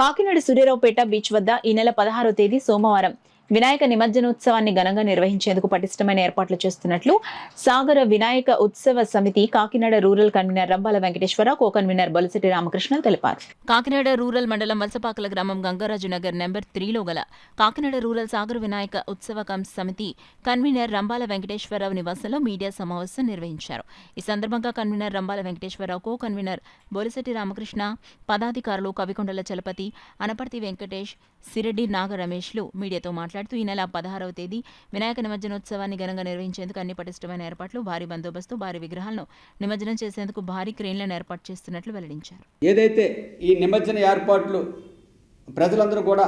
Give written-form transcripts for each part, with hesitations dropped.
Kakinada Suryaraopeta beach వద్ద ఈ నెల 16వ తేదీ సోమవారం వినాయక నిమజ్జనోత్సవాన్ని ఘనంగా నిర్వహించేందుకు పటిష్టమైన ఏర్పాట్లు చేస్తున్నట్లు సాగర Vinayaka Utsava Samiti Kakinada rural convener Rambala Venkateswararao, co convener Bolisetti Ramakrishna తెలిపారు. కాకినాడ రూరల్ మండలం వలసపాకల గ్రామం గంగరాజు నగర్ నెంబర్ 3లో గల కాకినాడ రూరల్ సాగర వినాయక ఉత్సవ సమితి కన్వీనర్ రంబాల వెంకటేశ్వరరావు నివాసంలో మీడియా సమావేశం నిర్వహించారు. ఈ సందర్భంగా convener Rambala Venkateswararao, co convener Bolisetti Ramakrishna, పదాధికారులు కవికొండల చలపతి, అనపర్తి వెంకటేష్, సిరెడ్డి నాగ రమేష్లు మీడియాతో మాట్లాడుతూ ఈ నెల 16వ తేదీ వినాయక నిమజ్జనోత్సవాన్ని ఘనంగా నిర్వహించేందుకు అన్ని పటిష్టమైన ఏర్పాట్లు, భారీ బందోబస్తు, భారీ విగ్రహాలను నిమజ్జనం చేసేందుకు భారీ క్రేన్లను ఏర్పాటు చేస్తున్నట్లు వెల్లడించారు. ఏదైతే ఈ నిమజ్జన ఏర్పాట్లు ప్రజలందరూ కూడా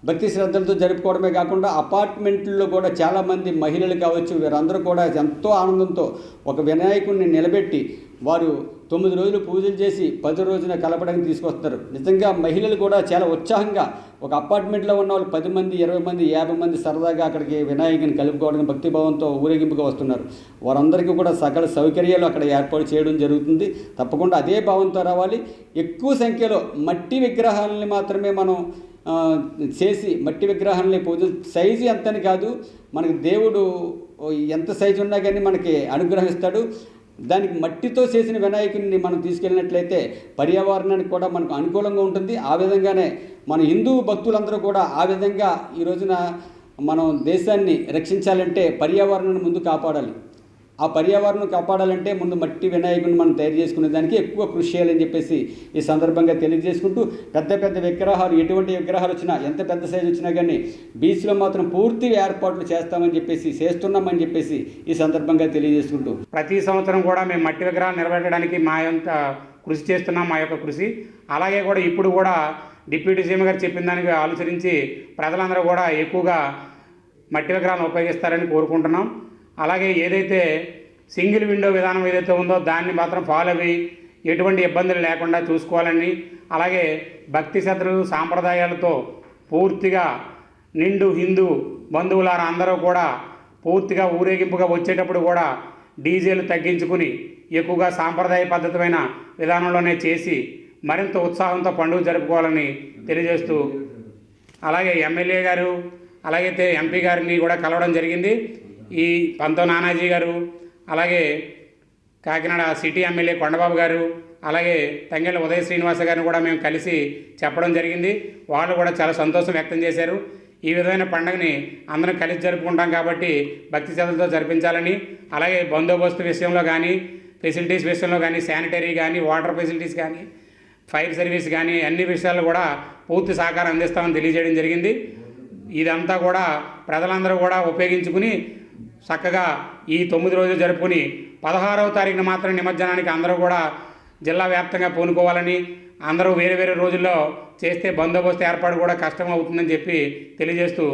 భక్తి శ్రద్ధలతో జరుపుకోవడమే కాకుండా అపార్ట్మెంట్లో కూడా చాలామంది మహిళలు కావచ్చు, వీరందరూ కూడా ఎంతో ఆనందంతో ఒక వినాయకుడిని నిలబెట్టి వారు 9 రోజులు పూజలు చేసి 10 రోజున కలపడానికి తీసుకొస్తారు. నిజంగా మహిళలు కూడా చాలా ఉత్సాహంగా ఒక అపార్ట్మెంట్లో ఉన్న వాళ్ళు 10 మంది, 20 మంది, 50 మంది సరదాగా అక్కడికి వినాయకుని కలుపుకోవడానికి భక్తిభావంతో ఊరేగింపుగా వస్తున్నారు. వారందరికీ కూడా సకల సౌకర్యాలు అక్కడ ఏర్పాటు చేయడం జరుగుతుంది. తప్పకుండా అదే భావంతో రావాలి. ఎక్కువ సంఖ్యలో మట్టి విగ్రహాలని మాత్రమే మనం చేసి మట్టి విగ్రహాలని పూజ సైజు ఎంతని కాదు, మనకి దేవుడు ఎంత సైజు ఉన్నా కానీ మనకి అనుగ్రహిస్తాడు. దానికి మట్టితో చేసిన వినాయకుడిని మనం తీసుకెళ్ళినట్లయితే పర్యావరణానికి కూడా మనకు అనుకూలంగా ఉంటుంది. ఆ విధంగానే మన హిందూ భక్తులందరూ కూడా ఆ విధంగా ఈ రోజున మనం దేశాన్ని రక్షించాలంటే పర్యావరణాన్ని ముందు కాపాడాలి. ఆ పర్యావరణం కాపాడాలంటే ముందు మట్టి వినాయకుడిని మనం తయారు చేసుకునే దానికి ఎక్కువ కృషి చేయాలని చెప్పేసి ఈ సందర్భంగా తెలియజేసుకుంటూ, పెద్ద పెద్ద విగ్రహాలు ఎటువంటి విగ్రహాలు వచ్చినా ఎంత పెద్ద సైజు వచ్చినా కానీ బీచ్లో మాత్రం పూర్తి ఏర్పాట్లు చేస్తున్నామని చెప్పేసి ఈ సందర్భంగా తెలియజేసుకుంటూ, ప్రతి సంవత్సరం కూడా మేము మట్టి విగ్రహాలు నిలబెట్టడానికి మా యొక్క కృషి చేస్తున్నాం. మా యొక్క కృషి అలాగే కూడా ఇప్పుడు కూడా డిప్యూటీ సీఎం గారు చెప్పిన దానికి అనుసరించి ప్రజలందరూ కూడా ఎక్కువగా మట్టి విగ్రహాలను ఉపయోగిస్తారని కోరుకుంటున్నాం. అలాగే ఏదైతే సింగిల్ విండో విధానం ఏదైతే ఉందో దాన్ని మాత్రం ఫాలో అయ్యి ఎటువంటి ఇబ్బందులు లేకుండా చూసుకోవాలని, అలాగే భక్తి శ్రద్ధలు సాంప్రదాయాలతో పూర్తిగా నిండు హిందూ బంధువులారా అందరూ కూడా పూర్తిగా ఊరేగింపుగా వచ్చేటప్పుడు కూడా డీజేలు తగ్గించుకుని ఎక్కువగా సాంప్రదాయ పద్ధతమైన విధానంలోనే చేసి మరింత ఉత్సాహంతో పండుగ జరుపుకోవాలని తెలియజేస్తూ, అలాగే ఎమ్మెల్యే గారు అలాగైతే ఎంపీ గారిని కూడా కలవడం జరిగింది. ఈ పంతో నానాజీ గారు, అలాగే కాకినాడ సిటీ ఎమ్మెల్యే కొండబాబు గారు, అలాగే తంగెళ్ళ ఉదయ శ్రీనివాస గారిని కూడా మేము కలిసి చెప్పడం జరిగింది. వాళ్ళు కూడా చాలా సంతోషం వ్యక్తం చేశారు. ఈ విధమైన పండుగని అందరం కలిసి జరుపుకుంటాం కాబట్టి భక్తి శ్రద్ధలతో జరిపించాలని, అలాగే బందోబస్తు విషయంలో కానీ, ఫెసిలిటీస్ విషయంలో కానీ, శానిటరీ కానీ, వాటర్ ఫెసిలిటీస్ కానీ, ఫైర్ సర్వీస్ కానీ అన్ని విషయాల్లో కూడా పూర్తి సహకారం అందిస్తామని తెలియజేయడం జరిగింది. ఇదంతా కూడా ప్రజలందరూ కూడా ఉపయోగించుకుని చక్కగా ఈ 9 రోజులు జరుపుకుని 16వ తారీఖున మాత్రం నిమజ్జనానికి అందరూ కూడా జిల్లా వ్యాప్తంగా పూనుకోవాలని, అందరూ వేరే వేరే రోజుల్లో చేస్తే బందోబస్తు ఏర్పాటు కూడా కష్టం అవుతుందని చెప్పి తెలియజేస్తూ